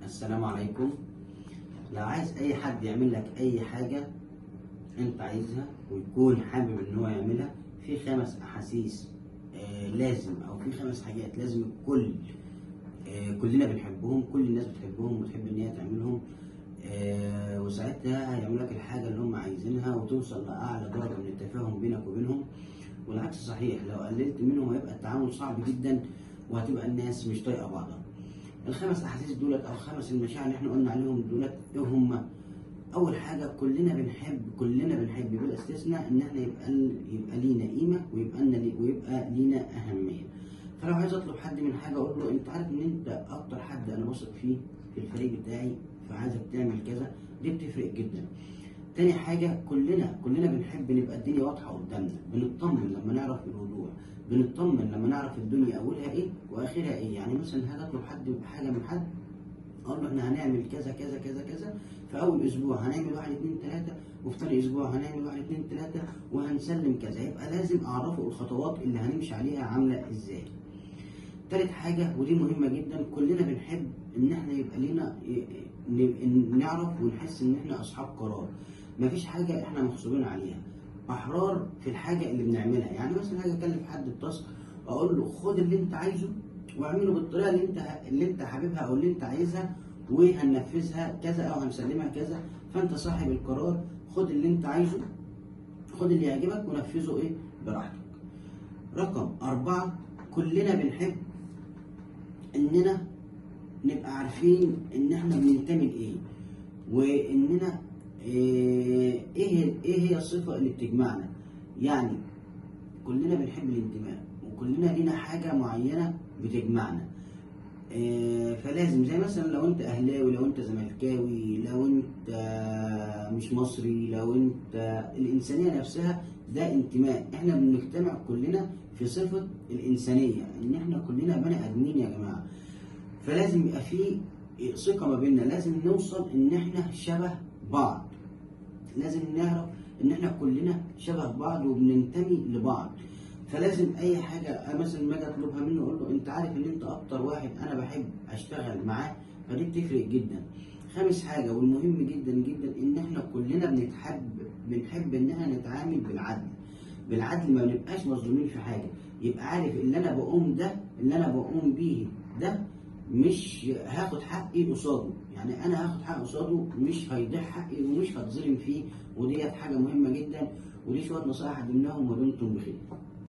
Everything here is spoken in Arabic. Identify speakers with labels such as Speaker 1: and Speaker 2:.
Speaker 1: السلام عليكم. لو عايز اي حد يعمل لك اي حاجة انت عايزها ويكون حابب ان هو يعملها، في 5 احاسيس لازم، او في 5 حاجات لازم الكل كلنا بنحبهم، كل الناس بتحبهم وبتحب ان هي تعملهم. وساعتها هيعملوا لك الحاجة اللي هم عايزينها وتوصل لأعلى درجة من التفاهم بينك وبينهم. والعكس صحيح، لو قللت منهم هيبقى التعامل صعب جدا وهتبقى الناس مش طايقة بعضها. ال5 احاسيس دولت او 5 المشاعر اللي احنا قلنا عليهم دولت ايه هم؟ اول حاجه، كلنا بنحب بلا استثناء ان احنا يبقى لينا قيمه ويبقى لينا اهميه. فلو عايز اطلب حد من حاجه اقول له انت عارف ان انت اكتر حد انا واثق فيه في الفريق بتاعي، فعايزك تعمل كذا. دي بتفرق جدا. تاني حاجة، كلنا بنحب نبقى الدنيا واضحة قدامنا، بنطمن لما نعرف الوضوح، بنطمن لما نعرف الدنيا أولها إيه وآخرها إيه. يعني مثلا هاجي أطلب حاجة من حد، أقول له إحنا هنعمل كذا كذا كذا كذا، في أول أسبوع هنعمل 1 2 3، وفي تاني أسبوع هنعمل 1 2 3، وهنسلم كذا. يبقى لازم أعرفه الخطوات اللي هنمشي عليها عاملة إزاي. تالت حاجة ودي مهمة جدا، كلنا بنحب إن إحنا يبقى لينا نعرف ونحس إن إحنا أصحاب قرار. مفيش حاجة إحنا مغصوبين عليها، أحرار في الحاجة اللي بنعملها. يعني مثلا هاجي أكلم حد بتاسك أقول له خد اللي أنت عايزه واعمله بالطريقة اللي أنت حاببها أو اللي أنت عايزها، وهننفذها كذا أو هنسلمها كذا. فأنت صاحب القرار، خد اللي أنت عايزه، خد اللي يعجبك ونفذه براحتك. رقم 4، كلنا بنحب اننا نبقى عارفين ان احنا بننتمي لايه، واننا ايه هي الصفه اللي بتجمعنا. يعني كلنا بنحب الانتماء وكلنا لينا حاجه معينه بتجمعنا. فلازم زي مثلا لو انت اهلاوي، لو انت زملكاوي، لو انت مش مصري، لو انت، الانسانيه نفسها ده انتماء. احنا بنجتمع كلنا في صفه الانسانيه، ان احنا كلنا بني ادمين يا جماعه. فلازم يبقى في ثقه ما بيننا، لازم نوصل ان احنا شبه بعض، لازم نعرف ان احنا كلنا شبه بعض وبننتمي لبعض. فلازم اي حاجه مثلا ما اجي اطلبها منه اقول له انت عارف ان انت اكتر واحد انا بحب اشتغل معاه. فدي بتفرق جدا. 5 حاجه والمهم جدا جدا ان احنا كلنا بنحب ان احنا نتعامل بالعدل، ما بنبقاش مظلومين في حاجه. يبقى عارف اللي انا بقوم بيه ده مش هاخد حقي قصاده، يعني انا هاخد حقي قصاده، مش هيضيع حقي ومش هتظلم فيه. وديت حاجه مهمه جدا. ودي شويه نصائح قدمناهم ودمتم بخير.